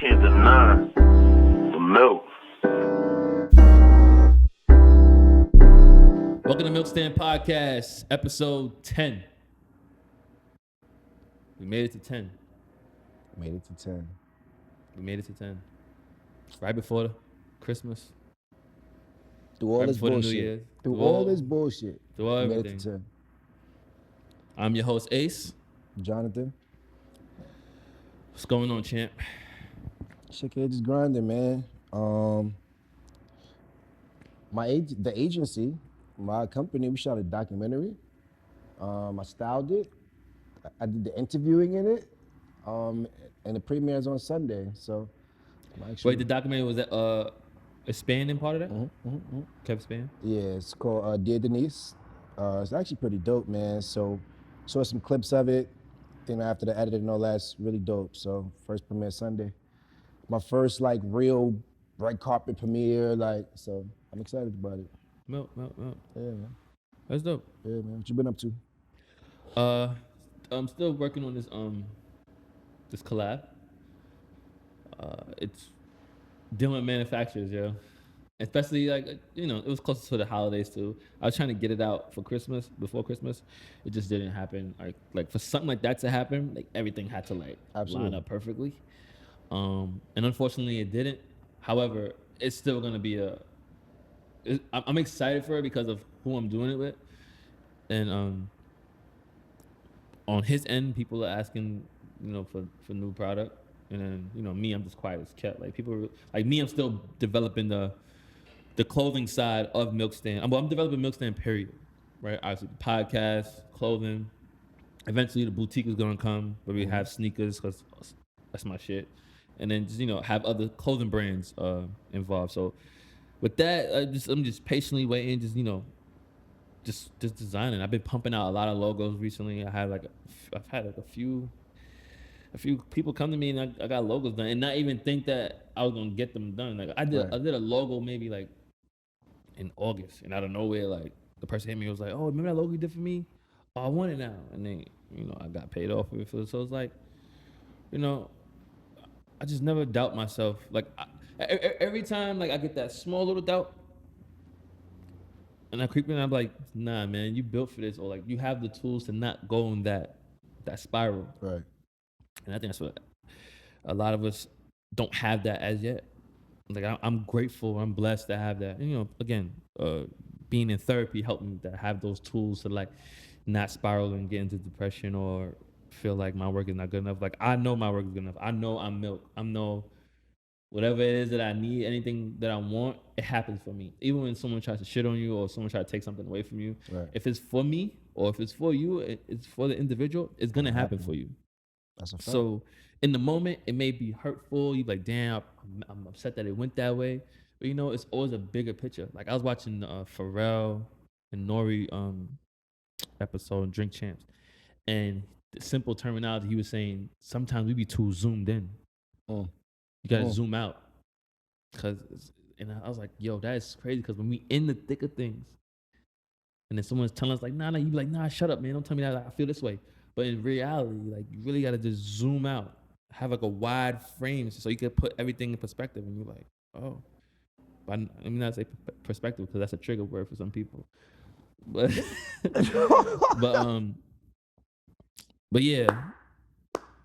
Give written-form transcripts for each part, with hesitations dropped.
can't deny the milk. Welcome to MiLKSTND PODCAST, episode 10. We made it to 10. Made it to 10. We made it to 10. Right before Christmas. Through all Right this before the New bullshit. Year's. Through all this bullshit. Through all Made everything. it to 10. I'm your host, Ace. Jonathan. What's going on, champ? Shit, kid, just grinding, man. The agency, my company, we shot a documentary. I styled it. I did the interviewing in it. And the premiere is on Sunday. So, Wait, the documentary, was that Expanding part of that? Kept Span? Yeah, it's called Dear Denise. It's actually pretty dope, man. So, saw some clips of it. After the edit and all that's really dope. So, first premiere Sunday. My first real red carpet premiere, so I'm excited about it. Milk. Yeah, man. That's dope. Yeah, man. What you been up to? I'm still working on this collab. It's dealing with manufacturers, yo. Especially it was closer to the holidays too. I was trying to get it out for Christmas, before Christmas. It just didn't happen. Like for something like that to happen, everything had to line up perfectly. And unfortunately it didn't. However, it's still gonna be I'm excited for it because of who I'm doing it with. And on his end, people are asking, for new product. And then, me, I'm just quiet as kept. People me, I'm still developing the clothing side of MiLKSTND. I'm developing MiLKSTND, period. Right? Obviously, the podcast, clothing. Eventually, the boutique is gonna come where we have sneakers, because that's my shit. And then just have other clothing brands involved. So with that, I'm just patiently waiting, just designing. I've been pumping out a lot of logos recently. I've had a few people come to me and I got logos done, and not even think that I was gonna get them done. I did a logo maybe in August, and out of nowhere, the person hit me and was like, "Oh, remember that logo you did for me? Oh, I want it now." And then I got paid off with it. So it's I just never doubt myself. Every time I get that small little doubt, and I creep in, I'm like, "Nah, man, you built for this," or you have the tools to not go in that spiral. Right. And I think that's what a lot of us don't have that as yet. I'm grateful, I'm blessed to have that. And, again, being in therapy helped me to have those tools to not spiral and get into depression or feel like my work is not good enough. I know my work is good enough. I know I'm milk. I know whatever it is that I need, anything that I want, it happens for me. Even when someone tries to shit on you or someone tries to take something away from you, right. If it's for me or if it's for you, it's for the individual, it's gonna happen for you. That's a fact. So in the moment, it may be hurtful. You damn, I'm upset that it went that way. But it's always a bigger picture. I was watching Pharrell and Nori episode in Drink Champs, and the simple terminology he was saying, sometimes we be too zoomed in. You gotta zoom out. And I was like, yo, that is crazy, because when we in the thick of things, and then someone's telling us nah, you be like, nah, shut up, man, don't tell me that I feel this way. But in reality, you really gotta just zoom out, have a wide frame, so you can put everything in perspective, and you're like, oh. But let me not say perspective, because that's a trigger word for some people. But but yeah,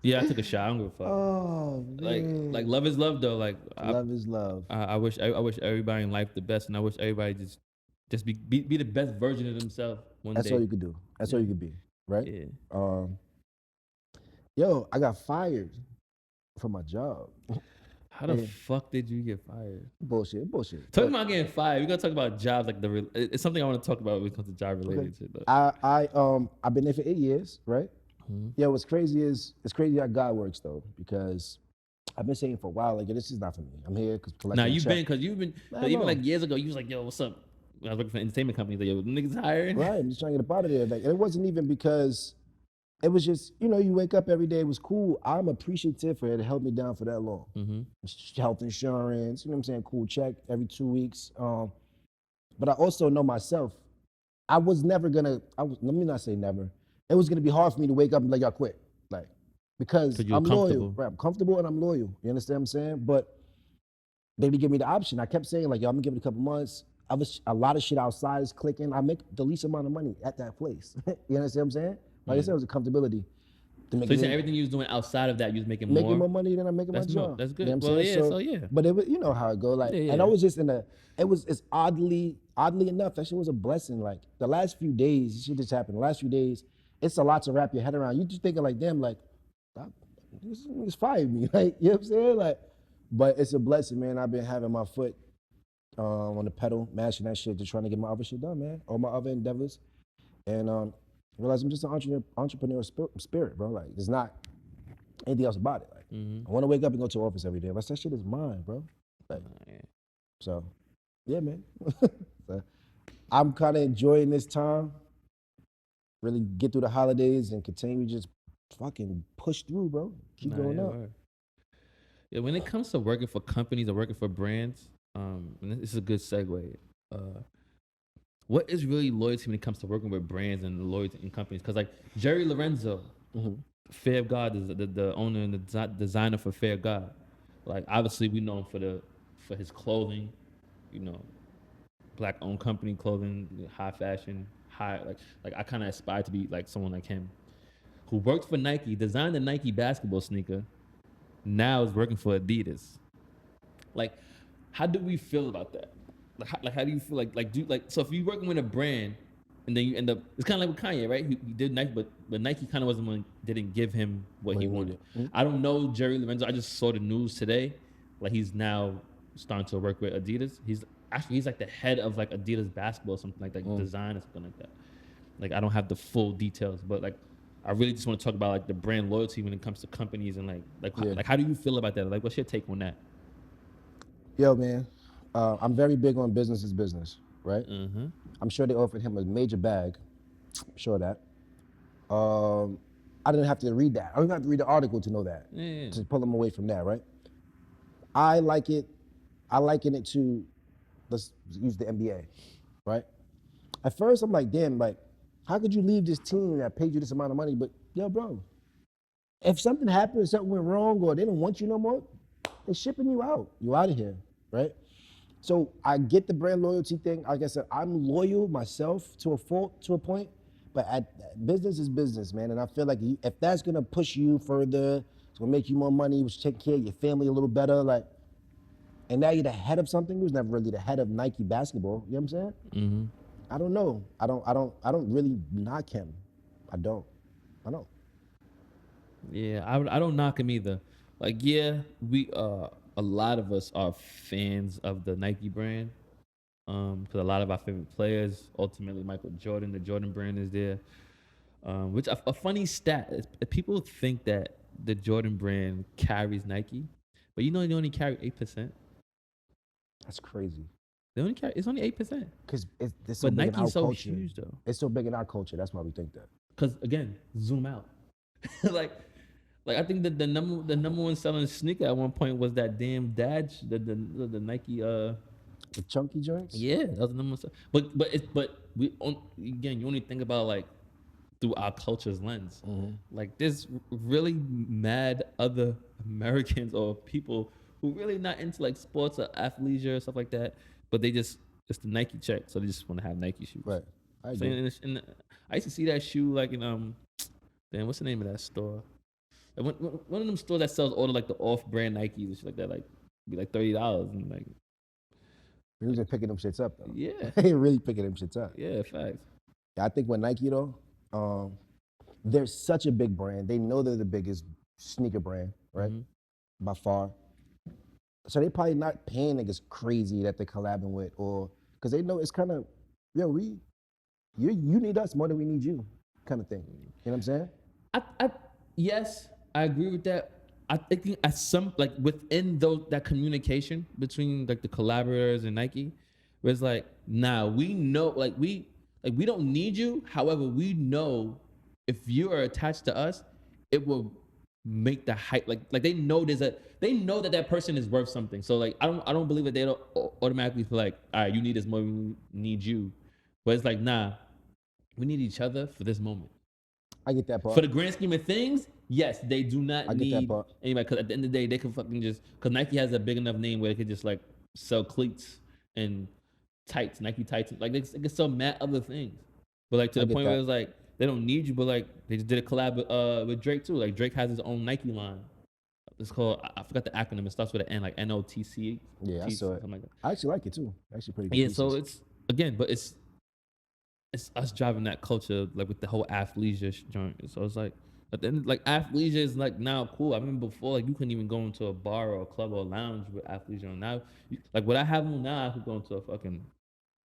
I took a shot. I don't give a fuck. Oh, man. Love is love, though. Love is love. I wish everybody in life the best, and I wish everybody just be the best version of themselves one day. That's all you could do. That's all you could be. Right? Yeah. Yo, I got fired from my job. How the fuck did you get fired? Bullshit. Talking about getting fired, we're gonna talk about jobs. It's something I want to talk about when it comes to job related shit. I've been there for 8 years, right? Mm-hmm. Yeah, what's crazy is it's crazy how God works though, because I've been saying for a while, this is not for me. I'm here because you've been even years ago, you was like, yo, what's up? When I was working for an entertainment company, yo, niggas hiring. Right, I'm just trying to get up out of there. And it wasn't even because it was just, you wake up every day, it was cool. I'm appreciative for it. It held me down for that long. Mm-hmm. Health insurance, you know what I'm saying? Cool check every 2 weeks. But I also know myself. I was never gonna, let me not say never. It was gonna be hard for me to wake up and be like, y'all quit. because you're I'm loyal. comfortable. Right, I'm comfortable and I'm loyal. You understand what I'm saying? But they didn't give me the option. I kept saying like, yo, I'm gonna give it a couple months. A lot of shit outside is clicking. I make the least amount of money at that place. You understand what I'm saying? Like I said, it was a comfortability. To make So you it said everything you was doing outside of that, you was making making more. more money than I'm making That's my job. That's You know good. what I'm Well, saying? yeah. So yeah. But it was, you know how it go. Like, Yeah, and I yeah. was just it's oddly enough, that shit was a blessing. Like the last few days, this shit just happened. The last few days, it's a lot to wrap your head around. You just thinking like, damn, like, this niggas fired me. Like, you know what I'm saying? Like, but it's a blessing, man. I've been having my foot on the pedal, mashing that shit, just trying to get my other shit done, man. All my other endeavors. And realize I'm just an entrepreneur spirit, bro. Like, there's not anything else about it. Like, I want to wake up and go to the office every day. Like, that shit is mine, bro. Like, so, yeah, man. So, I'm kind of enjoying this time. Really get through the holidays and continue to just fucking push through, bro. Keep going up. Word. Yeah, when it comes to working for companies or working for brands, and this is a good segue. What is really loyalty when it comes to working with brands and loyalty in companies? Because like Jerry Lorenzo, Fair of God is the owner and the designer for Fair of God. Like obviously we know him for his clothing, you know, black owned company clothing, high fashion, like I kind of aspire to be like someone like him, who worked for Nike, designed the Nike basketball sneaker, now is working for Adidas. Like, how do we feel about that? Like how do you feel so if you're working with a brand and then you end up, it's kind of like with Kanye, right? He did Nike, but Nike kind of didn't give him what he wanted. I don't know Jerry Lorenzo. I just saw the news today. Like he's now starting to work with Adidas. He's like the head of like Adidas basketball or something like that, design or something like that. Like I don't have the full details, but like I really just want to talk about like the brand loyalty when it comes to companies and like how do you feel about that? Like what's your take on that? Yo, man, I'm very big on business is business, right? I'm sure they offered him a major bag. I'm sure of that. I didn't have to read that. I don't even have to read the article to know that. Yeah. To pull him away from that, right? I liken it to, let's use the NBA, right? At first, I'm like, damn, like, how could you leave this team that paid you this amount of money? But yo, bro, if something happened, something went wrong, or they don't want you no more, they're shipping you out. You out of here, right? So I get the brand loyalty thing. Like I said, I'm loyal myself to a point, but business is business, man. And I feel like if that's gonna push you further, it's gonna make you more money, which take care of your family a little better, like, and now you're the head of something. He was never really the head of Nike basketball. You know what I'm saying? I don't know. I don't really knock him. I don't. Yeah, I don't knock him either. Like, yeah, we a lot of us are fans of the Nike brand. Because a lot of our favorite players, ultimately Michael Jordan, the Jordan brand is there. Which a funny stat is people think that the Jordan brand carries Nike, but you know they only carry 8%. That's crazy. It's only 8%. Because it's so But big in our Nike's so culture. huge though. It's so big in our culture. That's why we think that. Because again, zoom out. like I think that the number one selling sneaker at one point was that damn Dadge, the Nike The chunky joints? Yeah, that was the number one. But again, you only think about like through our culture's lens. Like there's really mad other Americans or people who really not into like sports or athleisure or stuff like that, but it's the Nike check, so they just want to have Nike shoes. Right. I So agree. I used to see that shoe like in damn, what's the name of that store? Like one of them stores that sells all the like the off-brand Nikes and shit like that, like be like $30 and like. We was just picking them shits up though. Yeah. They really picking them shits up. Yeah, facts. Yeah, I think with Nike though, they're such a big brand. They know they're the biggest sneaker brand, right? By far. So they probably not paying niggas crazy that they're collabing with, or because they know it's kind of, yo, you need us more than we need you, kind of thing. You know what I'm saying? Yes, I agree with that. I think at some like within that communication between like the collaborators and Nike, where it's like, nah, we know we don't need you. However, we know if you are attached to us, it will make the hype like they know that person is worth something. So like I don't believe that they don't automatically feel like, all right, you need us more than we need you. But it's like, nah, we need each other for this moment. I get that part. For the grand scheme of things, Yes, they do not I get that need part. anybody because at the end of the day, they can fucking just because Nike has a big enough name where they could just like sell cleats and tights, Nike tights, like they can sell mad other things. But like to I the get point where that. it's like they don't need you, but like they just did a collab with Drake too. Like Drake has his own Nike line. It's called I forgot the acronym. It starts with an N, like NOTC. Yeah, I saw it. Something like that. I actually like it too. Actually, pretty good. Yeah, pieces. so it's again, but it's us driving that culture like with the whole athleisure joint. So it's like at the end, like athleisure is like now cool. I remember before like you couldn't even go into a bar or a club or a lounge with athleisure on. Now, like what I have on now, I could go into a fucking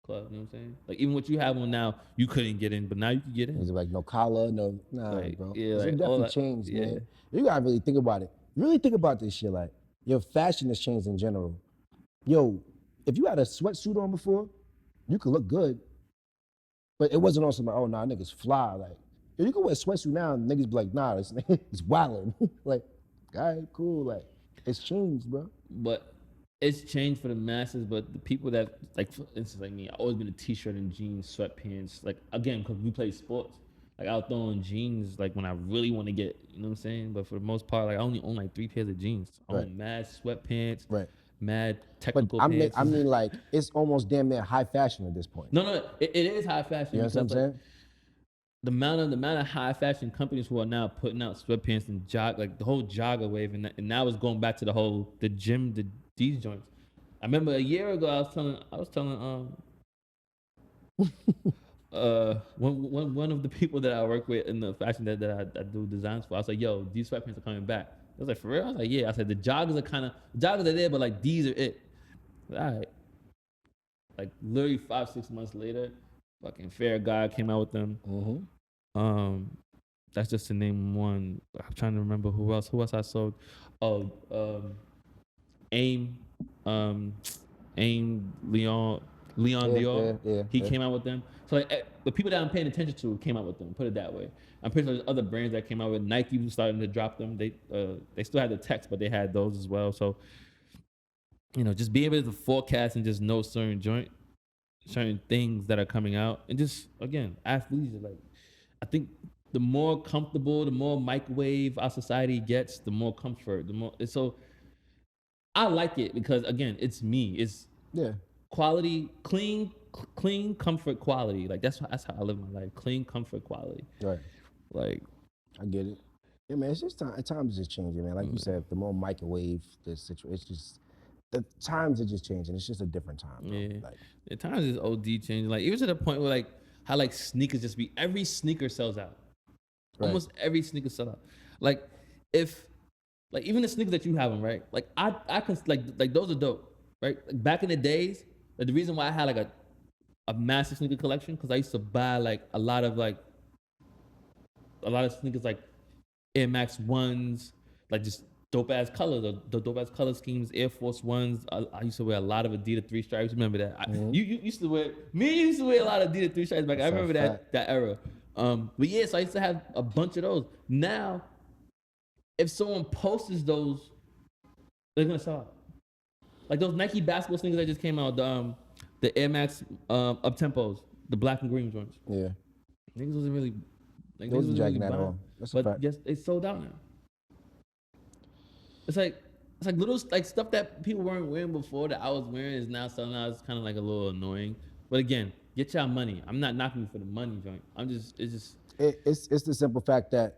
club. You know what I'm saying? Like even what you have on now, you couldn't get in, but now you can get in. Is it like no collar, no Like, bro? yeah, It's like, all definitely that- changed, yeah. man. You gotta really think about it. Really think about this shit. Like your fashion has changed in general. Yo, if you had a sweatsuit on before, you could look good, but it wasn't on some like, oh nah, niggas fly. Like if you could wear a sweatsuit now, niggas be like, nah, it's wildin'. Like, all right, cool. Like it's changed, bro. But it's changed for the masses. But the people that like, for instance, like me, I always been a t-shirt and jeans, sweatpants. Like again, because we play sports. Like I'll throw on jeans like when I really want to get, you know what I'm saying. But for the most part, like I only own like 3 pairs of jeans. I Right. own mad sweatpants, Right. mad But technical I mean, pants. like it's almost damn near high fashion at this point. No, it is high fashion. You know what I'm because, like, saying? the amount of high fashion companies who are now putting out sweatpants and like the whole jogger wave, and now it's going back to the gym, these joints. I remember a year ago I was telling one of the people that I work with in the fashion that I do designs for. I was like, yo, these sweatpants are coming back. I was like, for real? I was like, yeah. I said the joggers are there, but like these are it. All right. Like literally 5-6 months later, fucking Fair Guy came out with them. Mm-hmm. That's just to name one. I'm trying to remember who else I sold. Oh, AIM, Leon Dior. Yeah. He came out with them. So like the people that I'm paying attention to came out with them. Put it that way. I'm pretty sure there's other brands that came out with. Nike was starting to drop them. They still had the text, but they had those as well. So you know, just be able to forecast and just know certain things that are coming out, and just again, athleisure. Like I think the more comfortable, the more microwave our society gets, the more comfort, the more. So I like it because again, it's me. It's Yeah. quality, clean, comfort, quality. Like that's how I live my life. Clean, comfort, quality. Right. Like I get it. Yeah, man. It's just time. Times are just changing, man. Like you said, the more microwave the situation, it's just the times are just changing. It's just a different time. Bro. yeah, Like, at times it's OD changing. Like even to the point where like how like sneakers just be every sneaker sells out. Right. Almost every sneaker sell out. Like if like even the sneakers that you have on, right? Like I can like those are dope, right? Like back in the days, like the reason why I had like a massive sneaker collection because I used to buy like a lot of sneakers like Air Max Ones, like just dope ass colors, or the dope ass color schemes, Air Force Ones. I used to wear a lot of Adidas 3 stripes. Remember that? You used to wear a lot of Adidas 3 stripes back. I That's a remember fact. that era. But yeah, so I used to have a bunch of those. Now, if someone posts those, they're gonna sell out. Like those Nike basketball sneakers that just came out, the Air Max up tempos, the black and green joints. yeah. Niggas wasn't really like Those niggas are wasn't dragging really that buying. on. That's a But fact. yes, it's sold out now. It's like little like stuff that people weren't wearing before that I was wearing is now selling out. It's kind of like a little annoying. But again, get y'all money. I'm not knocking you for the money joint. It's just It's the simple fact that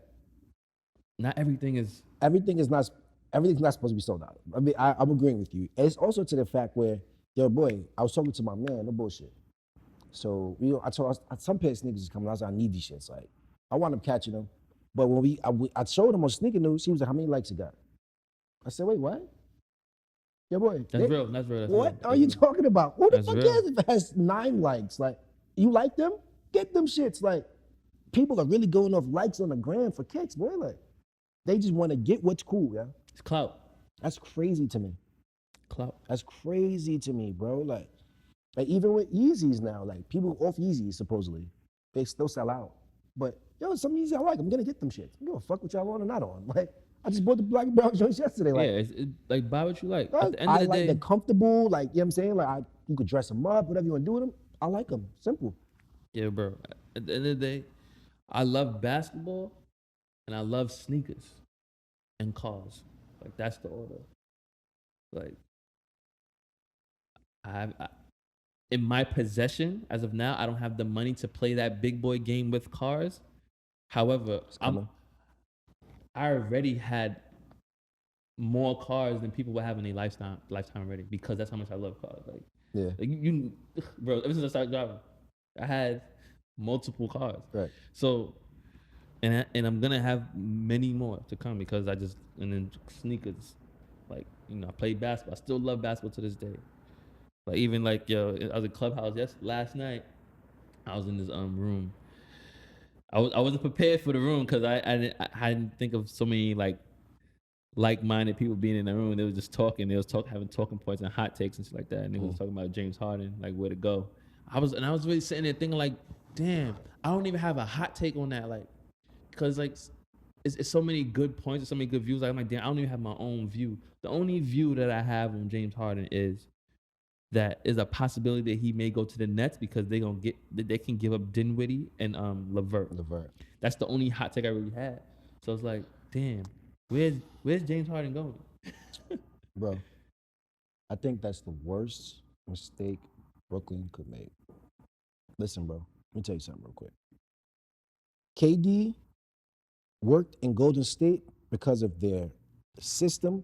not everything is. everything's not supposed to be sold out. I mean, I'm agreeing with you. And it's also to the fact where, yo, boy, I was talking to my man, no bullshit. So, you know, I told some pair of sneakers is coming. I was like, I need these shits. Like, I wound up catching them. But when I showed him on Sneaker News, he was like, how many likes you got? I said, wait, what? Yo, boy. That's real. That's real. That's What real. are you talking about? Who the That's fuck real. cares if it has 9 likes? Like, you like them? Get them shits. Like, people are really going off likes on the gram for kicks, boy. Like, they just want to get what's cool, yeah? It's clout. That's crazy to me. Clout. That's crazy to me, bro. Like even with Yeezys now, like people off Yeezys supposedly, they still sell out. But yo, some Yeezys I like, I'm gonna get them shits. I don't give a fuck what y'all on or not on. Like I just bought the black and brown joints yesterday. Like, Yeah, like buy what you like. dog, At the end I of the like day, they're comfortable. Like you know what I'm saying. Like you could dress them up, whatever you want to do with them. I like them. Simple. yeah, bro. At the end of the day, I love basketball, and I love sneakers and cars. Like that's the order. Like I in my possession as of now, I don't have the money to play that big boy game with cars. However, I already had more cars than people would have in their lifetime already because that's how much I love cars. Like bro, ever since I started driving, I had multiple cars. Right. So, and I'm gonna have many more to come because and then sneakers, like I played basketball. I still love basketball to this day. Like even like I was at Clubhouse last night. I was in this room. I wasn't prepared for the room because I didn't think of so many like-minded people being in the room. They was just talking. They was having talking points and hot takes and shit like that. And they was talking about James Harden, like where to go. I was really sitting there thinking like, damn, I don't even have a hot take on that, like, because like it's so many good points and so many good views. Like, I'm like, damn, I don't even have my own view. The only view that I have on James Harden is that is a possibility that he may go to the Nets because they can give up Dinwiddie and LeVert. That's the only hot take I really had. So it's like, damn, where's James Harden going? Bro, I think that's the worst mistake Brooklyn could make. Listen, bro, let me tell you something real quick. KD worked in Golden State because of their system,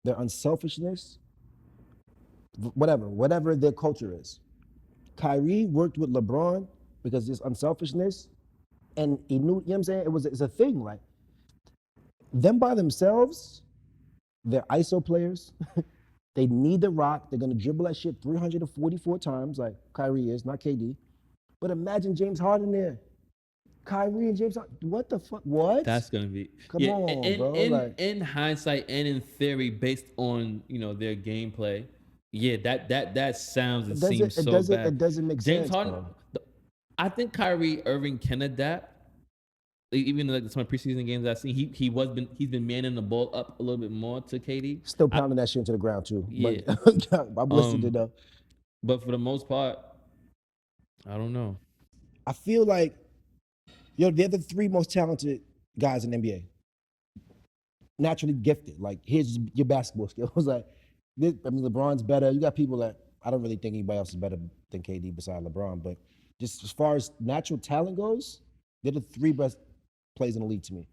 their unselfishness, whatever their culture is. Kyrie worked with LeBron because of his unselfishness, and he knew, you know what I'm saying? It's a thing. Like, them by themselves, they're ISO players. They need the rock. They're going to dribble that shit 344 times, like Kyrie is, not KD. But imagine James Harden there. Kyrie and James Harden. What the fuck? What? That's going to be. Come on, bro. In hindsight and in theory, based on, their gameplay, yeah, that sounds and seems so bad. It doesn't make James sense, Harden, bro. I think Kyrie Irving can adapt. Even like some preseason games I've seen, he's been manning the ball up a little bit more to KD. Still pounding that shit into the ground too. Yeah. But I'm listening to though. But for the most part, I don't know. I feel like, they're the three most talented guys in the NBA. Naturally gifted. Like, here's your basketball skills. Like, LeBron's better. You got people that I don't really think anybody else is better than KD besides LeBron. But just as far as natural talent goes, they're the three best players in the league to me.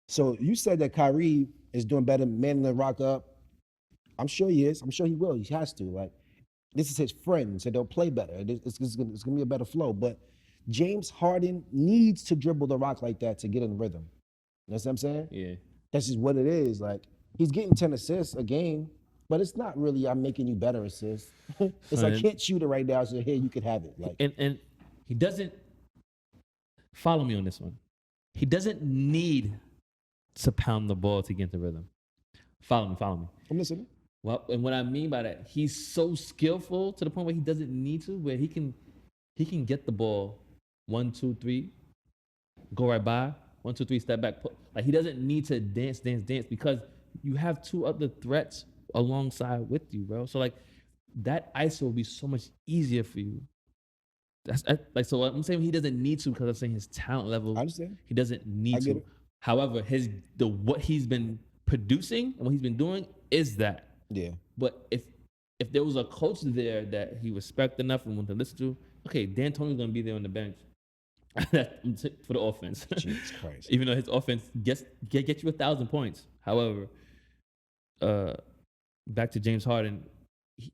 So you said that Kyrie is doing better manning the rock up. I'm sure he is. I'm sure he will. He has to. Like, this is his friend, so they'll play better. It's gonna be a better flow. But James Harden needs to dribble the rock like that to get in rhythm. You know what I'm saying? Yeah. That's just what it is. Like, he's getting 10 assists a game, but it's not really I'm making you better assists. It's I can't shoot it right now, so here you can have it. Like, and he doesn't follow me on this one. He doesn't need to pound the ball to get into rhythm. Follow me. I'm listening. Well, and what I mean by that, he's so skillful to the point where he doesn't need to, where he can get the ball 1, 2, 3, go right by, 1, 2, 3, step back. Like, he doesn't need to dance because you have two other threats alongside with you, bro. So like that ISO will be so much easier for you. So I'm saying he doesn't need to because I'm saying his talent level. I understand. He doesn't need to. However, what he's been producing and what he's been doing is that. Yeah. But if there was a coach there that he respected enough and wanted to listen to, okay, D'Antoni's gonna be there on the bench for the offense. Jesus Christ. Even though his offense gets you 1,000 points. However, back to James Harden,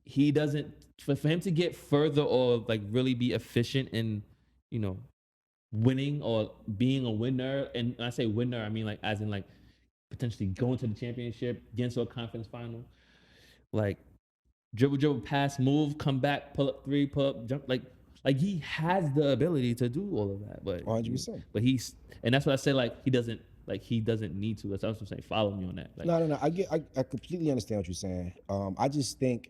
he doesn't for him to get further or like really be efficient in, winning or being a winner. And when I say winner, I mean like as in like potentially going to the championship, getting to a conference final, like dribble, pass, move, come back, pull up three, pull up, jump, like he has the ability to do all of that. But 100%. But and that's what I say. Like he doesn't need to. That's what I'm saying. Follow me on that. Like, No. I completely understand what you're saying. I just think,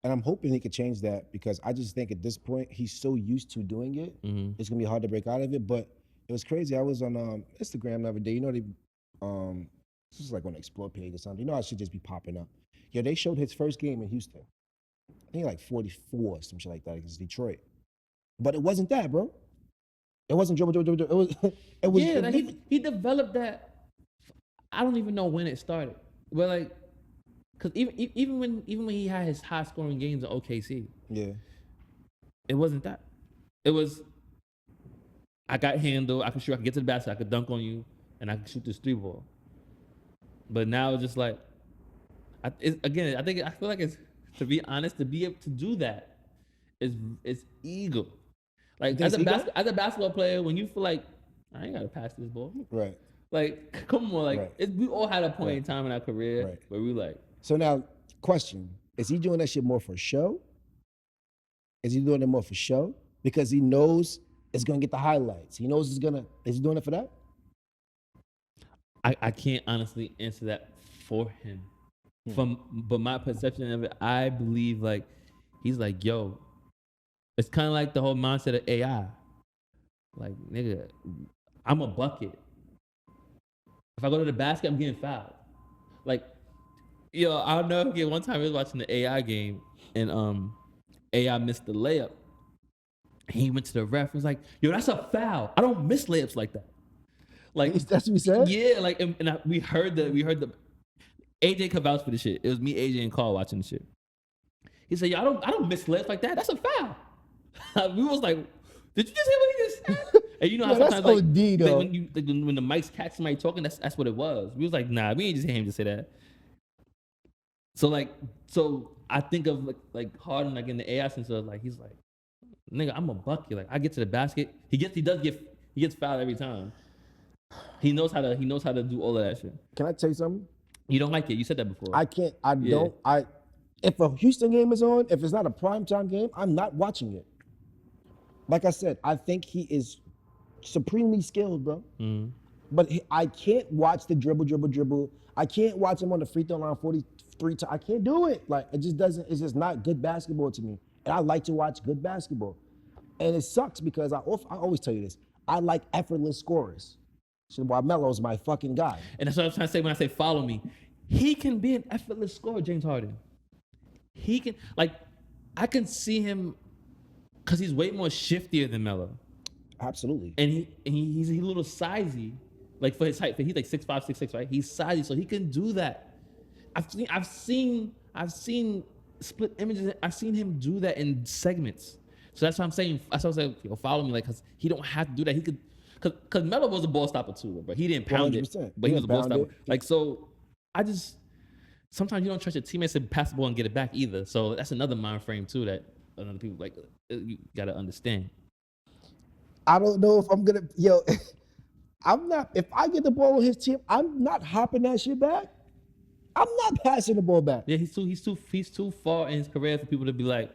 and I'm hoping he could change that because I just think at this point he's so used to doing it, it's gonna be hard to break out of it. But it was crazy. I was on Instagram the other day. This is like on the Explore page or something. I should just be popping up. Yeah, they showed his first game in Houston. I think like 44, some shit like that against Detroit. But it wasn't that, bro. It wasn't dribble. It was. It was. Yeah, like he developed that. I don't even know when it started, but like, cause even when he had his high scoring games at OKC, yeah. it wasn't that. It was, I got handle. I could shoot. I could get to the basket. I could dunk on you, and I could shoot this 3-ball. But now it's just like, I feel like it's, to be honest, to be able to do that is ego. Like as a basketball player, when you feel like I ain't gotta pass this ball, Right. like come on, like Right. we all had a point in time in our career Right. where we like. So now, question: is he doing that shit more for show? Is he doing it more for show because he knows it's gonna get the highlights? He knows it's gonna. Is he doing it for that? I can't honestly answer that for him. But my perception of it, I believe like he's like, yo, it's kind of like the whole mindset of AI. Like, nigga, I'm a bucket. If I go to the basket, I'm getting fouled. Like, yo, I'll never forget one time I was watching the AI game and AI missed the layup. He went to the ref and was like, yo, that's a foul. I don't miss layups like that. Like That's what he said? Yeah, like we heard the AJ could vouch for the shit. It was me, AJ, and Carl watching the shit. He said, "Yo, I don't miss layups like that. That's a foul." We was like, "Did you just hear what he just said?" And you know how Yeah, sometimes that's like, OD, though. when the mics catch somebody talking, that's what it was. We was like, "Nah, we ain't just hear him just say that." So I think of like Harden like in the AI sense of like he's like, "Nigga, I'm a bucket. Like I get to the basket. He gets fouled every time. He knows how to do all of that shit." Can I tell you something? You don't like it. You said that before. I can't. I Yeah. don't. If a Houston game is on, if it's not a primetime game, I'm not watching it. Like I said, I think he is supremely skilled, bro. But I can't watch the dribble. I can't watch him on the free throw line 43 times. I can't do it. Like it just doesn't. It's just not good basketball to me. And I like to watch good basketball. And it sucks because I always tell you this. I like effortless scorers. So why Melo's my fucking guy. And that's what I'm trying to say when I say follow me. He can be an effortless scorer, James Harden. He can, like, I can see him because he's way more shiftier than Melo. Absolutely. And he's a little sizey, like for his height. He's like 6'5", 6'6", right? He's sizey, so he can do that. I've seen split images. I've seen him do that in segments. So that's what I'm saying. That's what I'm saying. Yo, follow me, like, cause he don't have to do that. He could, cause Melo was a ball stopper too, but he didn't pound 100%. it. But he was a ball stopper. It. Like so, sometimes you don't trust your teammates to pass the ball and get it back either. So that's another mind frame too that other people like you gotta understand. I don't know if I'm gonna, I'm not, if I get the ball on his team, I'm not hopping that shit back. I'm not passing the ball back. Yeah, he's too far in his career for people to be like,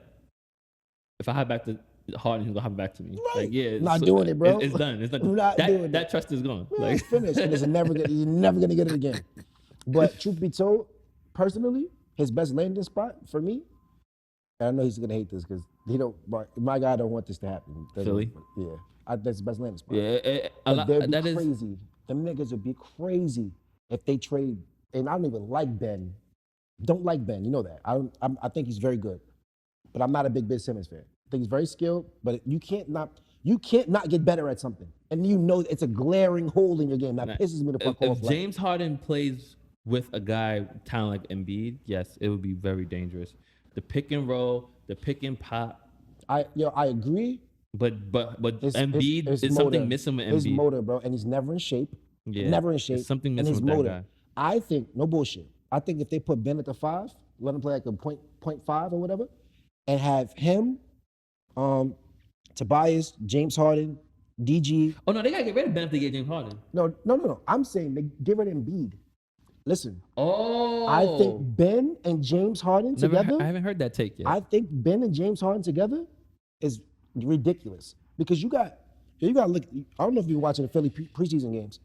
if I hop back to Harden, he's gonna hop back to me. Right. Like, yeah, Not doing it, bro. It's done. It's done. I'm not doing that it. trust is gone. Yeah, Like it's finished. And you're never gonna get it again. But truth be told, personally, his best landing spot for me, and I know he's gonna hate this because he don't. My guy don't want this to happen. Philly? Yeah, that's his best landing spot. yeah, They'd that be is crazy. Them niggas would be crazy if they trade. And I don't even like Ben. Don't like Ben. You know that. I think he's very good, but I'm not a big Ben Simmons fan. I think he's very skilled, but you can't not get better at something, and you know it's a glaring hole in your game that pisses me the fuck off. If James Harden plays with a guy talent like Embiid, yes, it would be very dangerous. The pick and roll, the pick and pop. I agree. But Embiid his is motor, something missing with Embiid. His motor, bro, and he's never in shape. Yeah, never in shape. there's something and missing his with that motor. guy. I think no bullshit. I think if they put Ben at the 5, let him play like a point 5 or whatever, and have him, Tobias, James Harden, DG. Oh no, they gotta get rid of Ben if they get James Harden. No. I'm saying they get rid of Embiid. Listen. Oh. I think Ben and James Harden together. I haven't heard that take yet. I think Ben and James Harden together is ridiculous because you got to look. I don't know if you're watching the Philly preseason games.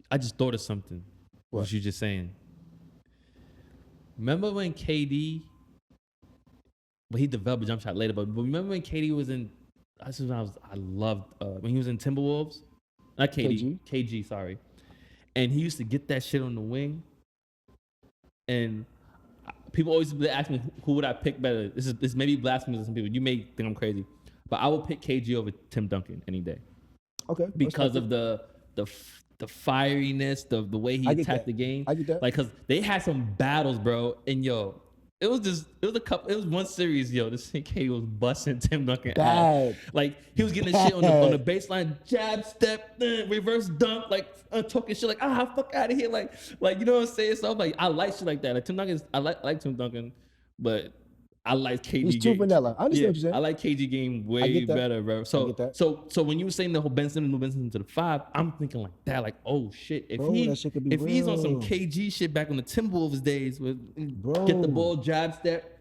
I just thought of something. What you just saying? Remember when KD? Well, he developed a jump shot later, but remember when KD was in? This is when I loved when he was in Timberwolves. Not KD, KG, sorry. And he used to get that shit on the wing. And people always ask me, who would I pick better? This may be blasphemous to some people. You may think I'm crazy, but I would pick KG over Tim Duncan any day. Okay. because respect of it. the fieriness, the way he I get attacked that. the game. I get that. Like, cause they had some battles, bro. And yo, it was one series, yo. This CK was busting Tim Duncan ass. Bad. Like he was getting the shit on the Bad. baseline, jab, step, reverse dunk, like talking shit like fuck out of here, like you know what I'm saying. So I'm like, I like shit like that. Like Tim Duncan, I like Tim Duncan, but I like KG He's too game. vanilla. I understand Yeah, what you're I saying. like KG game way get that. better, bro. I So get that. so when you were saying the whole Ben Simmons, move Ben Simmons to the 5, I'm thinking like that, like oh shit, if Bro, that shit could be he's on some real. KG shit back on the Timberwolves days, with get the Bro. ball, jab step,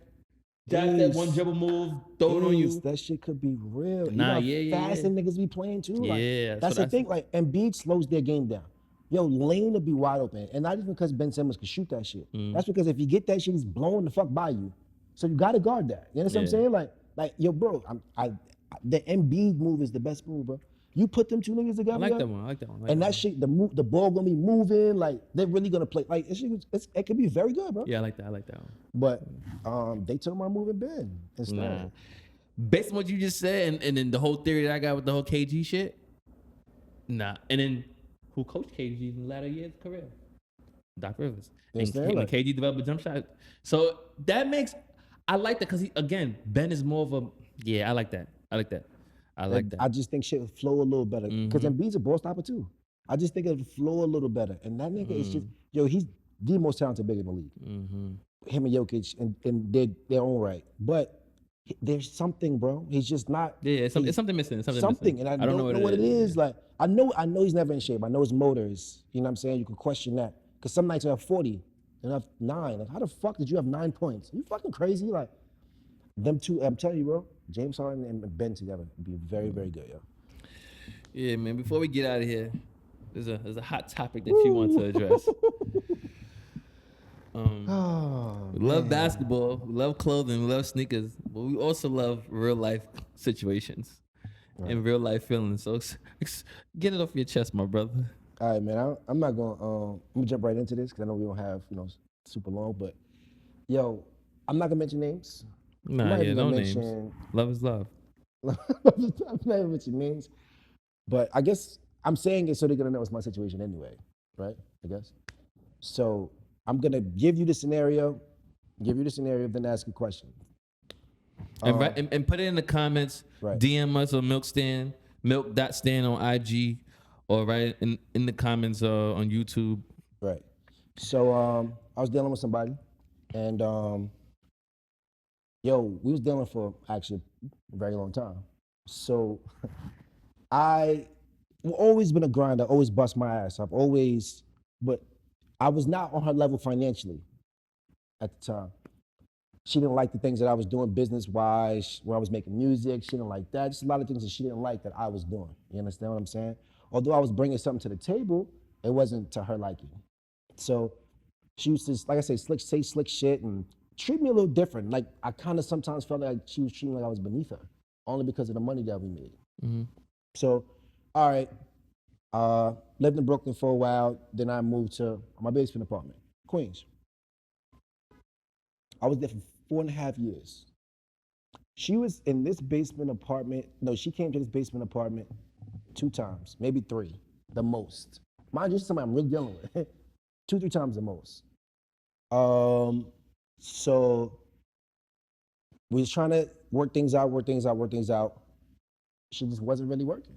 one dribble move, throw it on you. That shit could be real. Nah, you know how fast the niggas be playing too. Like, Yeah, that's so the thing. Like, Embiid slows their game down. Yo, lane will be wide open, and not even because Ben Simmons could shoot that shit. That's because if you get that shit, he's blowing the fuck by you. So you gotta guard that. You understand what I'm saying? Like, yo, bro, the Embiid move is the best move, bro. You put them two niggas together. I like that one. And that shit, the ball gonna be moving. Like, they're really gonna play. Like, it could be very good, bro. Yeah, I like that one. But they took my moving Ben instead. Nah. Based on what you just said, and then the whole theory that I got with the whole KG shit, nah. And then who coached KG in the latter years of his career? Doc Rivers. And KG developed a jump shot. So that makes, I like that because Ben is more of a, I like that. I just think shit would flow a little better. Because Embiid's a ball stopper too. I just think it would flow a little better. And that nigga is just, he's the most talented big in the league. Him and Jokic in their own right. But there's something, bro. He's just not. Yeah, it's something missing. Something. And I don't know what it is. Like, I know he's never in shape. I know his motor is, you know what I'm saying? You can question that. Because some nights you have 40 and I have 9. Like, how the fuck did you have 9 points? Are you fucking crazy? Like, them two, I'm telling you, bro, James Harden and Ben together would be very, very good, yo. Yeah, man. Before we get out of here, there's a hot topic that you want to address. We love basketball, we love clothing, we love sneakers, but we also love real life situations and real life feelings. So get it off your chest, my brother. All right, man. I'm not going. I'm gonna jump right into this because I know we don't have super long. But yo, I'm not gonna mention names. Nah, no names. Love is love. I'm not gonna mention names, but I guess I'm saying it so they're gonna know it's my situation anyway, right? I guess. So I'm gonna give you the scenario, then ask a question. And put it in the comments. Right. DM us on milk.stand on IG, or write in the comments on YouTube. Right. So I was dealing with somebody, and we was dealing for actually a very long time. So I've always been a grinder, always bust my ass. But I was not on her level financially at the time. She didn't like the things that I was doing business-wise, where I was making music. She didn't like that. Just a lot of things that she didn't like that I was doing. You understand what I'm saying? Although I was bringing something to the table, it wasn't to her liking. So she used to, like I say slick shit and treat me a little different. Like, I kind of sometimes felt like she was treating me like I was beneath her, only because of the money that we made. So, all right, lived in Brooklyn for a while. Then I moved to my basement apartment, Queens. I was there for 4.5 years. She was in this basement apartment. No, she came to this basement apartment 2 times, maybe 3, the most. Mind you, somebody I'm really dealing with. 2-3 times the most. So we was trying to work things out. She just wasn't really working.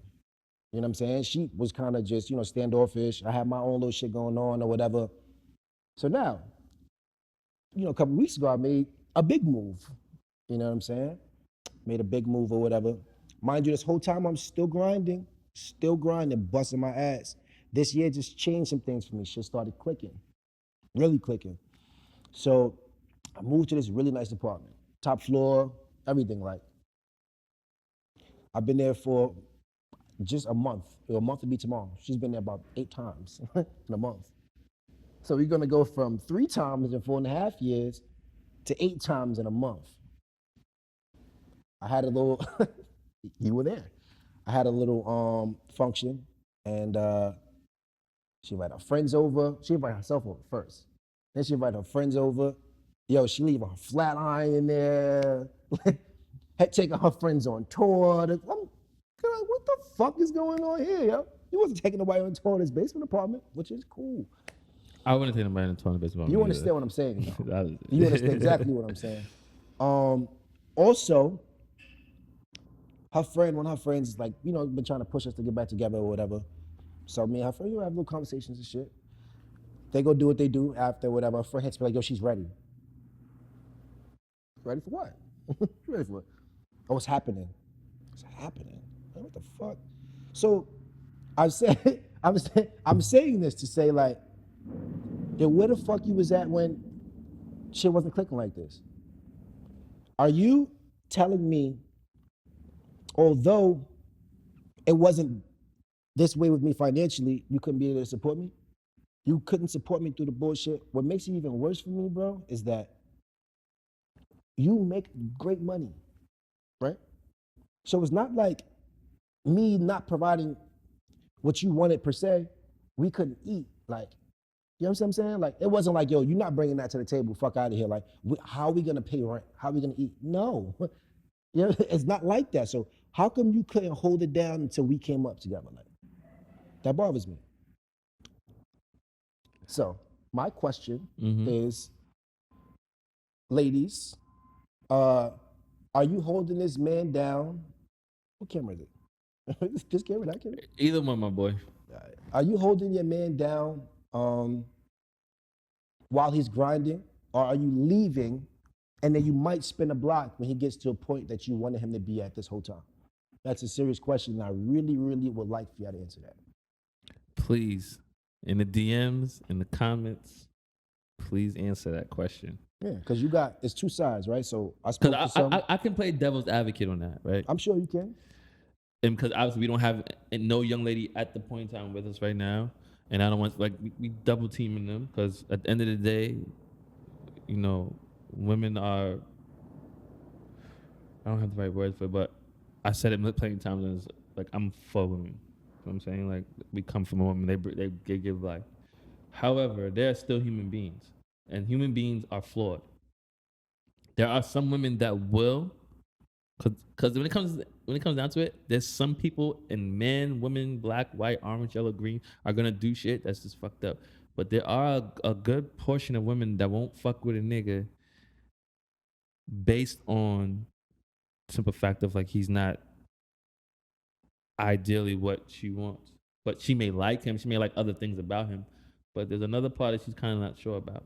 You know what I'm saying? She was kind of just, standoffish. I had my own little shit going on or whatever. So now, a couple weeks ago, I made a big move. You know what I'm saying? Made a big move or whatever. Mind you, this whole time I'm still grinding, busting my ass. This year just changed some things for me. Shit started clicking, really clicking. So I moved to this really nice apartment, top floor, everything like. I've been there for just a month. A month will be tomorrow. She's been there about 8 times in a month. So we're gonna go from 3 times in 4.5 years to 8 times in a month. I had a little, you were there. I had a little function, and she invited her friends over. She invited herself over first. Then she invited her friends over. Yo, she leaving her flat iron in there. Had taken her friends on tour. Like, what the fuck is going on here, yo? You wasn't taking nobody on tour in his basement apartment, which is cool. I wouldn't take nobody in the toilet basement. You understand what I'm saying, though. That was- You understand exactly what I'm saying. Also, one of her friends is like, been trying to push us to get back together or whatever. So me and her friend, have little conversations and shit. They go do what they do after whatever. Her friend hits me like, yo, she's ready. Ready for what? Ready for what? Oh, what's happening? What's happening? Like, what the fuck? So I'm saying this to say like, yo, where the fuck you was at when shit wasn't clicking like this? Are you telling me, although it wasn't this way with me financially, you couldn't be able to support me? You couldn't support me through the bullshit? What makes it even worse for me, bro, is that you make great money, right? So it's not like me not providing what you wanted per se, we couldn't eat. Like, you know what I'm saying? Like, it wasn't like, yo, you're not bringing that to the table, fuck out of here. Like, how are we gonna pay rent? How are we gonna eat? No, it's not like that. So how come you couldn't hold it down until we came up together? Like, that bothers me. So my question is, ladies, are you holding this man down? What camera is it? This camera, that camera? Either one, my boy. Are you holding your man down while he's grinding, or are you leaving and then you might spin a block when he gets to a point that you wanted him to be at this whole time? That's a serious question, and I really, really would like for you to answer that. Please, in the DMs, in the comments, please answer that question. Yeah, because it's two sides, right? So Because I can play devil's advocate on that, right? I'm sure you can. And because obviously we don't have no young lady at the point in time with us right now, and I don't want we double teaming them because at the end of the day, women are. I don't have the right words for it, but I said it plenty of times. And it's like I'm for women. You know what I'm saying? Like we come from a woman, they give life. However, they're still human beings, and human beings are flawed. There are some women that will, because when it comes down to it, there's some people, and men, women, black, white, orange, yellow, green, are gonna do shit that's just fucked up. But there are a good portion of women that won't fuck with a nigga based on simple fact of like he's not ideally what she wants. But she may like him, she may like other things about him, but there's another part that she's kind of not sure about.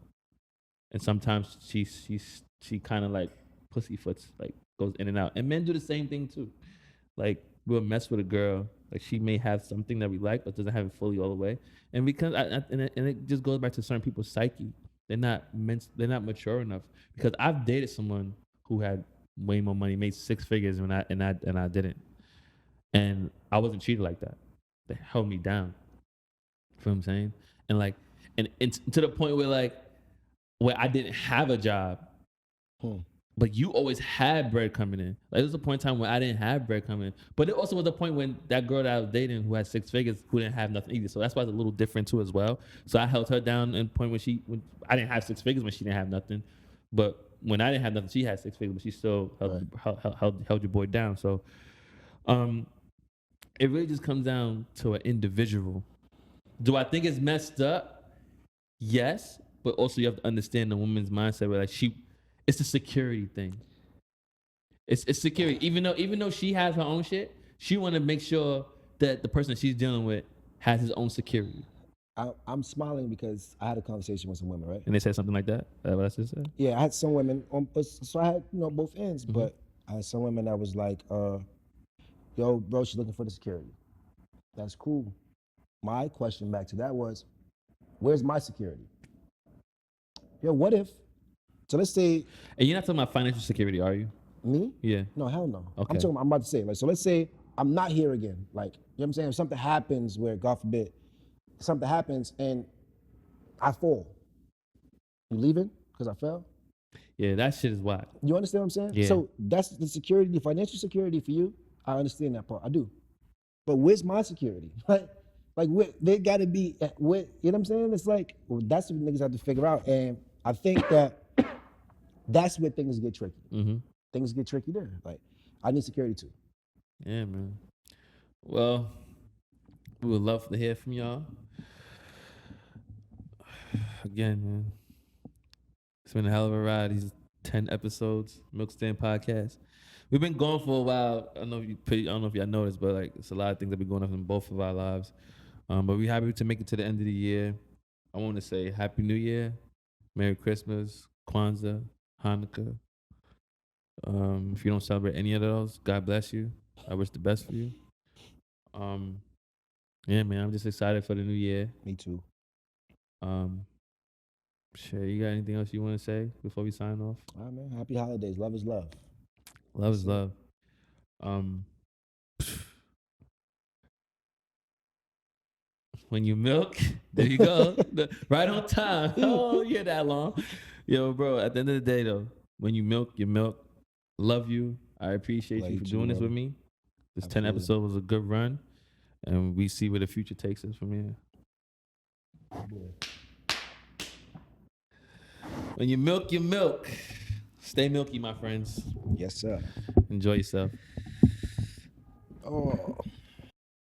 And sometimes she kind of like pussyfoots, like goes in and out. And men do the same thing too. Like we'll mess with a girl, like she may have something that we like, but doesn't have it fully all the way. And because and it just goes back to certain people's psyche. They're not mature enough. Because I've dated someone who had way more money, made six figures, and I didn't. And I wasn't treated like that. They held me down. You know what I'm saying? And like, and to the point where I didn't have a job, but you always had bread coming in. Like there was a point in time when I didn't have bread coming in, but it also was a point when that girl that I was dating who had six figures who didn't have nothing either. So that's why it's a little different too as well. So I held her down in the point when I didn't have six figures when she didn't have nothing, but when I didn't have nothing, she had six figures, but she still held your boy down. So, it really just comes down to an individual. Do I think it's messed up? Yes, but also you have to understand the woman's mindset where like it's a security thing. It's security. Even though she has her own shit, she want to make sure that the person she's dealing with has his own security. I'm smiling because I had a conversation with some women, right? And they said something like that? What I just said? Yeah, I had some women, so I had, both ends, but I had some women that was like, yo, bro, she's looking for the security. That's cool. My question back to that was, where's my security? Yo, what if, so let's say. And you're not talking about financial security, are you? Me? Yeah. No, hell no. Okay. I'm about to say, like, so let's say I'm not here again. Like, you know what I'm saying? If something happens where, God forbid, something happens and I fall, you leaving because I fell? Yeah, that shit is wild. You understand what I'm saying? Yeah. So that's the security, the financial security for you. I understand that part. I do. But where's my security? Like they got to be, you know what I'm saying? It's like, well, that's what niggas have to figure out. And I think that that's where things get tricky. Mm-hmm. Things get tricky there. Like, I need security too. Yeah, man. Well, we would love to hear from y'all. Again, man, it's been a hell of a ride. These 10 episodes, MiLKSTND Podcast. We've been going for a while. I don't know if y'all noticed, but like it's a lot of things that been going on in both of our lives. But we're happy to make it to the end of the year. I want to say Happy New Year, Merry Christmas, Kwanzaa, Hanukkah. If you don't celebrate any of those, God bless you. I wish the best for you. Yeah, man, I'm just excited for the new year. Me too. Sure, you got anything else you want to say before we sign off? All right, man. Happy holidays. Love is love. Love is love. When you milk, there you go. Right on time. Oh, you're that long. Yo, bro, at the end of the day, though, when you milk, you milk. Love you. I appreciate Love you you for too, doing this with brother. me. This 10 Absolutely. episode was a good run, and we see where the future takes us from here. When you milk, you milk. Stay milky, my friends. Yes, sir. Enjoy yourself. Oh.